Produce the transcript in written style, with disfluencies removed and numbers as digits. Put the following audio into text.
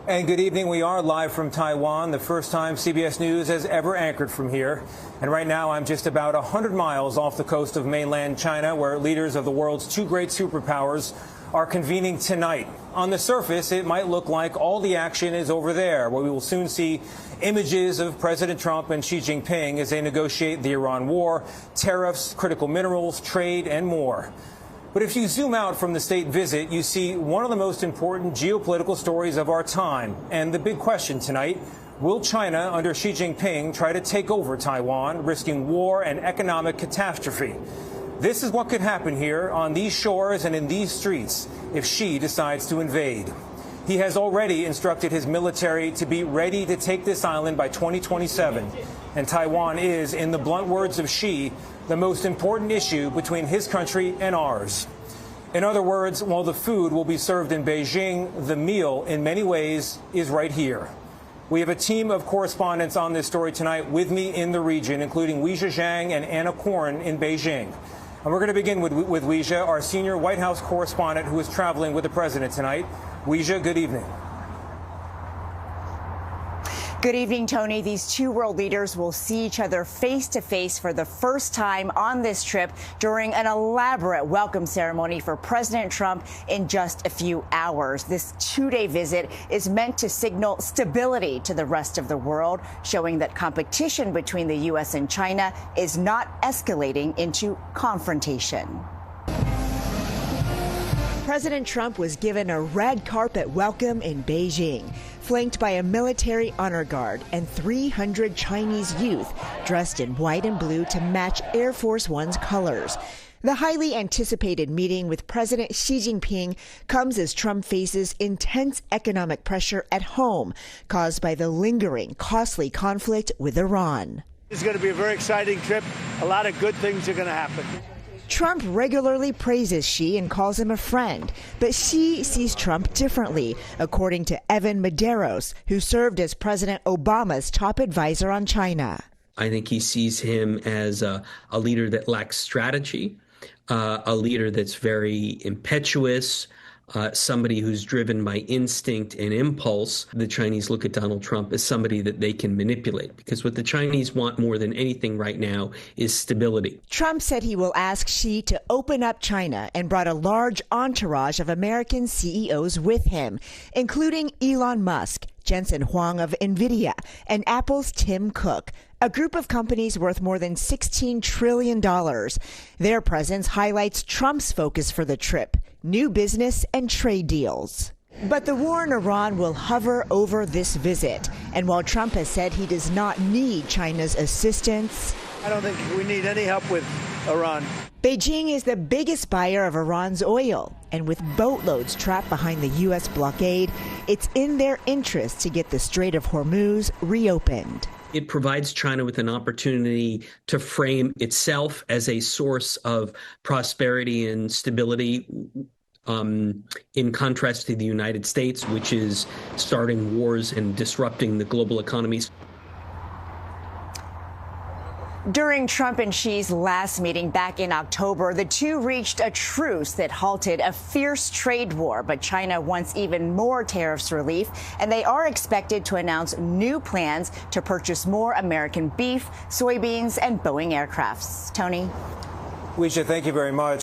And good evening. We are live from Taiwan, the first time CBS News has ever anchored from here. And right now I'm just about 100 miles off the coast of mainland China, where leaders of the world's two great superpowers are convening tonight. On the surface, it might look like all the action is over there, where we will soon see images of President Trump and Xi Jinping as they negotiate the Iran war, tariffs, critical minerals, trade, and more. But if you zoom out from the state visit, you see one of the most important geopolitical stories of our time. And the big question tonight, will China under Xi Jinping try to take over Taiwan, risking war and economic catastrophe? This is what could happen here on these shores and in these streets if Xi decides to invade. He has already instructed his military to be ready to take this island by 2027. And Taiwan is, in the blunt words of Xi, the most important issue between his country and ours. In other words, while the food will be served in Beijing, the meal, in many ways, is right here. We have a team of correspondents on this story tonight with me in the region, including Weijia Jiang and Anna Korn in Beijing. And we're going to begin with Weijia, our senior White House correspondent who is traveling with the president tonight. Weijia, good evening. Good evening, Tony. These two world leaders will see each other face to face for the first time on this trip during an elaborate welcome ceremony for President Trump in just a few hours. This two-day visit is meant to signal stability to the rest of the world, showing that competition between the U.S. and China is not escalating into confrontation. President Trump was given a red carpet welcome in Beijing, flanked by a military honor guard and 300 Chinese youth dressed in white and blue to match Air Force One's colors. The highly anticipated meeting with President Xi Jinping comes as Trump faces intense economic pressure at home caused by the lingering, costly conflict with Iran. It's going to be a very exciting trip. A lot of good things are going to happen. Trump regularly praises Xi and calls him a friend, but Xi sees Trump differently, according to Evan Medeiros, who served as President Obama's top advisor on China. I think he sees him as a leader that lacks strategy, a leader that's very impetuous, somebody who's driven by instinct and impulse. The Chinese look at Donald Trump as somebody that they can manipulate, because what the Chinese want more than anything right now is stability. Trump said he will ask Xi to open up China and brought a large entourage of American CEOs with him, including Elon Musk, Jensen Huang of NVIDIA, and Apple's Tim Cook, a group of companies worth more than $16 trillion. Their presence highlights Trump's focus for the trip: new business and trade deals. But the war in Iran will hover over this visit. And while Trump has said he does not need China's assistance, I don't think we need any help with Iran. Beijing is the biggest buyer of Iran's oil. And with boatloads trapped behind the U.S. blockade, it's in their interest to get the Strait of Hormuz reopened. It provides China with an opportunity to frame itself as a source of prosperity and stability, in contrast to the United States, which is starting wars and disrupting the global economies. During Trump and Xi's last meeting back in October, the two reached a truce that halted a fierce trade war. But China wants even more tariffs relief, and they are expected to announce new plans to purchase more American beef, soybeans, and Boeing aircrafts. Tony? Weijia, thank you very much.